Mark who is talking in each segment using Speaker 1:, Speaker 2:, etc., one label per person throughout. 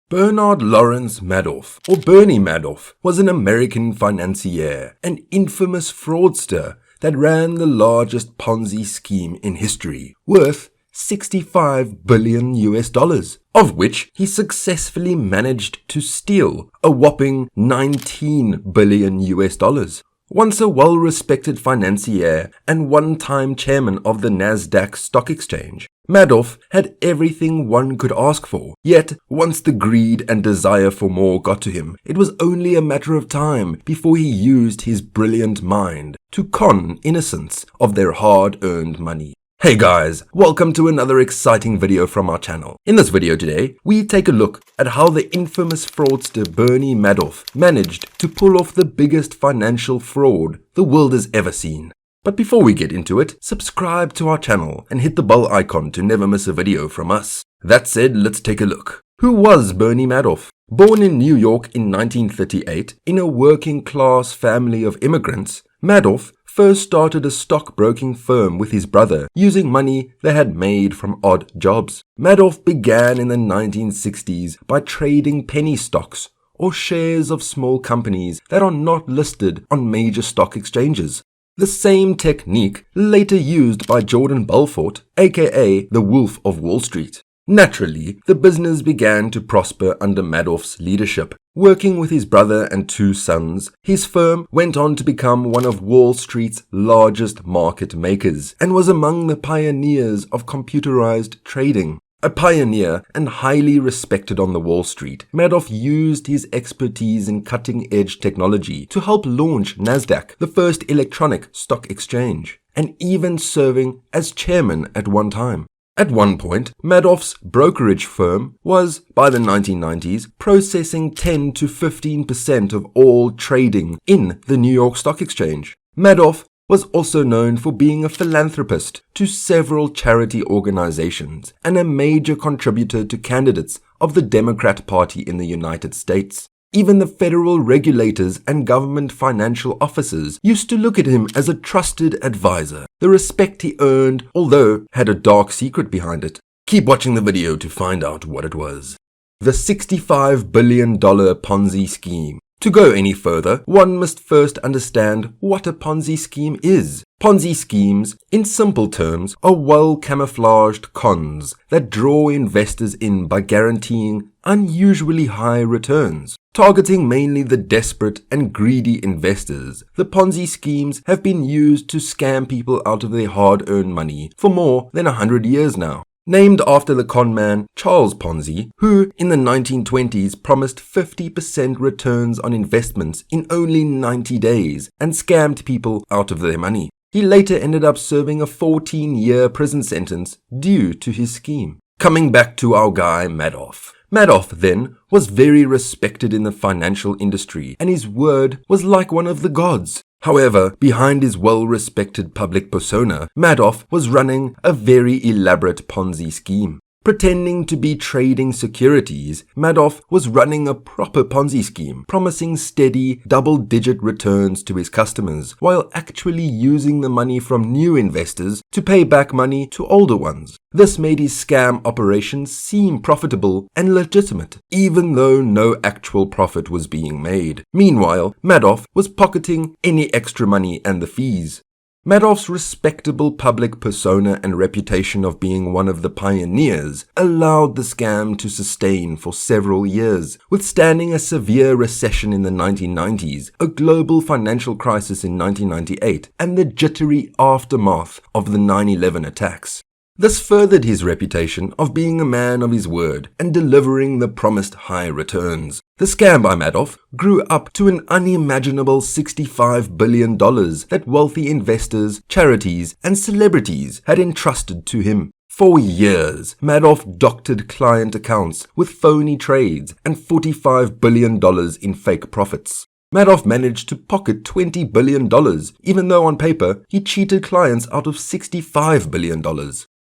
Speaker 1: Bernard Lawrence Madoff, or Bernie Madoff, was an American financier, an infamous fraudster that ran the largest Ponzi scheme in history, worth $65 billion, of which he successfully managed to steal a whopping $19 billion. Once a well-respected financier and one-time chairman of the NASDAQ stock exchange, Madoff had everything one could ask for. Yet, once the greed and desire for more got to him, it was only a matter of time before he used his brilliant mind to con innocents of their hard-earned money. Hey guys, welcome to another exciting video from our channel. In this video today, we take a look at how the infamous fraudster Bernie Madoff managed to pull off the biggest financial fraud the world has ever seen. But before we get into it, subscribe to our channel and hit the bell icon to never miss a video from us. That said, let's take a look. Who was Bernie Madoff? Born in New York in 1938 in a working-class family of immigrants, Madoff first started a stockbroking firm with his brother using money they had made from odd jobs. Madoff began in the 1960s by trading penny stocks, or shares of small companies that are not listed on major stock exchanges. The same technique later used by Jordan Belfort, aka the Wolf of Wall Street. Naturally, the business began to prosper under Madoff's leadership. Working with his brother and two sons, his firm went on to become one of Wall Street's largest market makers and was among the pioneers of computerized trading. A pioneer and highly respected on the Wall Street, Madoff used his expertise in cutting-edge technology to help launch NASDAQ, the first electronic stock exchange, and even serving as chairman at one time. At one point, Madoff's brokerage firm was, by the 1990s, processing 10 to 15% of all trading in the New York Stock Exchange. Madoff was also known for being a philanthropist to several charity organizations and a major contributor to candidates of the Democrat Party in the United States. Even the federal regulators and government financial officers used to look at him as a trusted advisor. The respect he earned, although, had a dark secret behind it. Keep watching the video to find out what it was. The $65 billion Ponzi scheme. To go any further, one must first understand what a Ponzi scheme is. Ponzi schemes, in simple terms, are well-camouflaged cons that draw investors in by guaranteeing unusually high returns. Targeting mainly the desperate and greedy investors, the Ponzi schemes have been used to scam people out of their hard-earned money for more than 100 years now. Named after the conman Charles Ponzi, who in the 1920s promised 50% returns on investments in only 90 days and scammed people out of their money. He later ended up serving a 14-year prison sentence due to his scheme. Coming back to our guy Madoff. Madoff, then, was very respected in the financial industry, and his word was like one of the gods. However, behind his well-respected public persona, Madoff was running a very elaborate Ponzi scheme. Pretending to be trading securities, Madoff was running a proper Ponzi scheme, promising steady, double-digit returns to his customers, while actually using the money from new investors to pay back money to older ones. This made his scam operations seem profitable and legitimate, even though no actual profit was being made. Meanwhile, Madoff was pocketing any extra money and the fees. Madoff's respectable public persona and reputation of being one of the pioneers allowed the scam to sustain for several years, withstanding a severe recession in the 1990s, a global financial crisis in 1998, and the jittery aftermath of the 9/11 attacks. This furthered his reputation of being a man of his word and delivering the promised high returns. The scam by Madoff grew up to an unimaginable $65 billion that wealthy investors, charities, and celebrities had entrusted to him. For years, Madoff doctored client accounts with phony trades and $45 billion in fake profits. Madoff managed to pocket $20 billion, even though on paper he cheated clients out of $65 billion.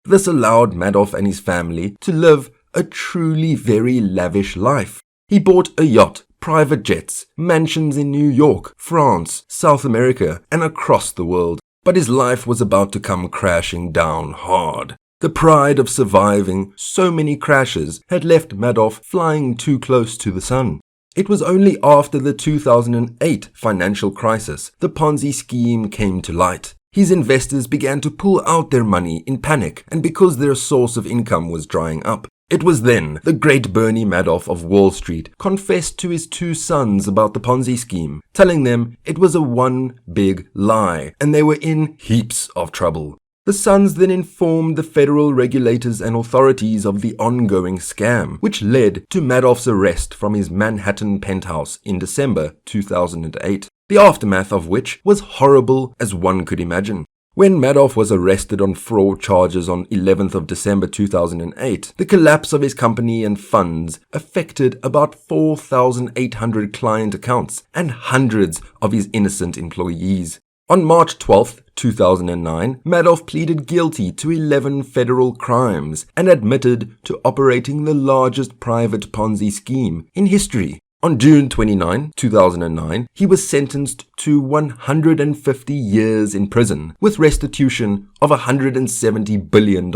Speaker 1: This allowed Madoff and his family to live a truly very lavish life. He bought a yacht, private jets, mansions in New York, France, South America, and across the world. But his life was about to come crashing down hard. The pride of surviving so many crashes had left Madoff flying too close to the sun. It was only after the 2008 financial crisis the Ponzi scheme came to light. His investors began to pull out their money in panic and because their source of income was drying up. It was then the great Bernie Madoff of Wall Street confessed to his two sons about the Ponzi scheme, telling them it was a one big lie and they were in heaps of trouble. The sons then informed the federal regulators and authorities of the ongoing scam, which led to Madoff's arrest from his Manhattan penthouse in December 2008, the aftermath of which was horrible as one could imagine. When Madoff was arrested on fraud charges on 11th of December 2008, the collapse of his company and funds affected about 4,800 client accounts and hundreds of his innocent employees. On March 12, 2009, Madoff pleaded guilty to 11 federal crimes and admitted to operating the largest private Ponzi scheme in history. On June 29, 2009, he was sentenced to 150 years in prison with restitution of $170 billion.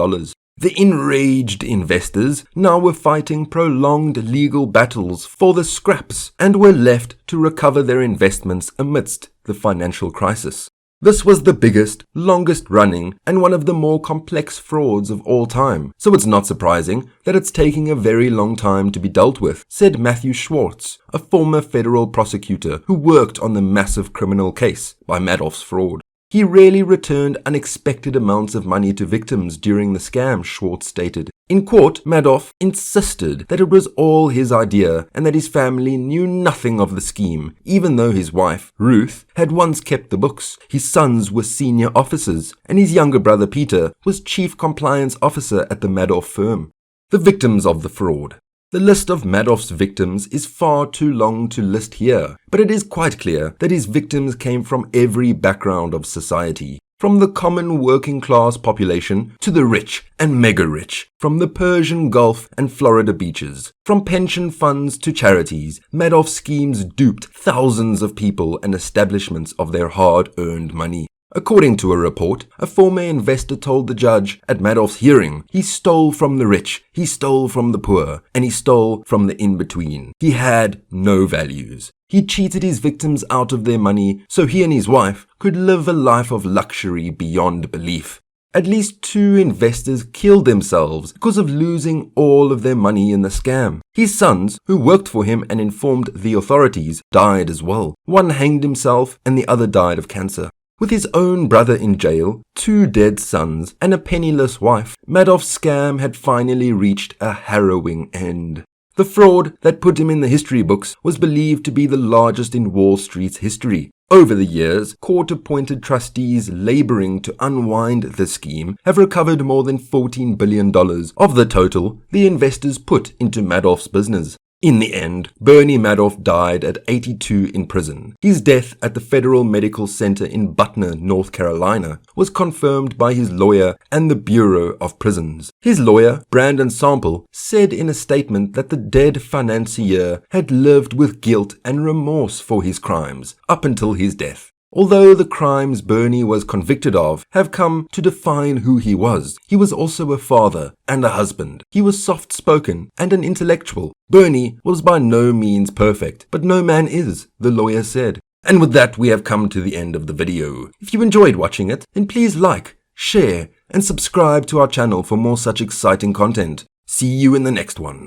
Speaker 1: The enraged investors now were fighting prolonged legal battles for the scraps and were left to recover their investments amidst the financial crisis. This was the biggest, longest running, and one of the more complex frauds of all time, so it's not surprising that it's taking a very long time to be dealt with, said Matthew Schwartz, a former federal prosecutor who worked on the massive criminal case by Madoff's fraud. He rarely returned unexpected amounts of money to victims during the scam, Schwartz stated. In court, Madoff insisted that it was all his idea and that his family knew nothing of the scheme, even though his wife, Ruth, had once kept the books. His sons were senior officers, and his younger brother, Peter, was chief compliance officer at the Madoff firm. The victims of the fraud. The list of Madoff's victims is far too long to list here, but it is quite clear that his victims came from every background of society, from the common working class population to the rich and mega rich, from the Persian Gulf and Florida beaches, from pension funds to charities. Madoff's schemes duped thousands of people and establishments of their hard-earned money. According to a report, a former investor told the judge at Madoff's hearing he stole from the rich, he stole from the poor, and he stole from the in-between. He had no values. He cheated his victims out of their money so he and his wife could live a life of luxury beyond belief. At least 2 investors killed themselves because of losing all of their money in the scam. His sons, who worked for him and informed the authorities, died as well. One hanged himself and the other died of cancer. With his own brother in jail, 2 dead sons, and a penniless wife, Madoff's scam had finally reached a harrowing end. The fraud that put him in the history books was believed to be the largest in Wall Street's history. Over the years, court-appointed trustees laboring to unwind the scheme have recovered more than $14 billion of the total the investors put into Madoff's business. In the end, Bernie Madoff died at 82 in prison. His death at the Federal Medical Center in Butner, North Carolina, was confirmed by his lawyer and the Bureau of Prisons. His lawyer, Brandon Sample, said in a statement that the dead financier had lived with guilt and remorse for his crimes up until his death. Although the crimes Bernie was convicted of have come to define who he was also a father and a husband. He was soft-spoken and an intellectual. Bernie was by no means perfect, but no man is, the lawyer said. And with that, we have come to the end of the video. If you enjoyed watching it, then please like, share, and subscribe to our channel for more such exciting content. See you in the next one.